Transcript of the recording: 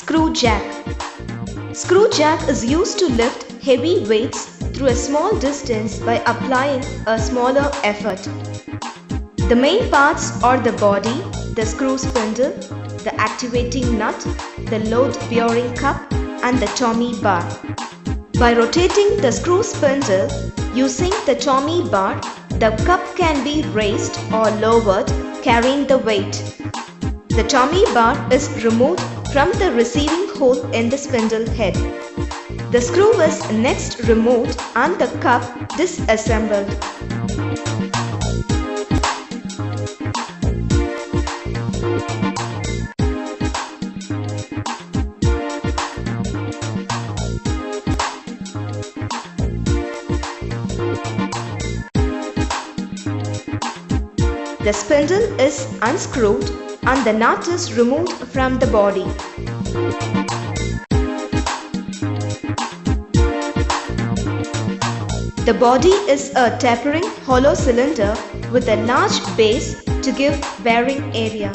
Screw jack. Screw jack is used to lift heavy weights through a small distance by applying a smaller effort. The main parts are the body, the screw spindle, the activating nut, the load-bearing cup, and the Tommy bar. By rotating the screw spindle using the Tommy bar, the cup can be raised or lowered, carrying the weight. The Tommy bar is removed from the receiving hole in the spindle head. The screw is next removed and the cup disassembled. The spindle is unscrewed and the nut is removed from the body. The body is a tapering hollow cylinder with a large base to give bearing area.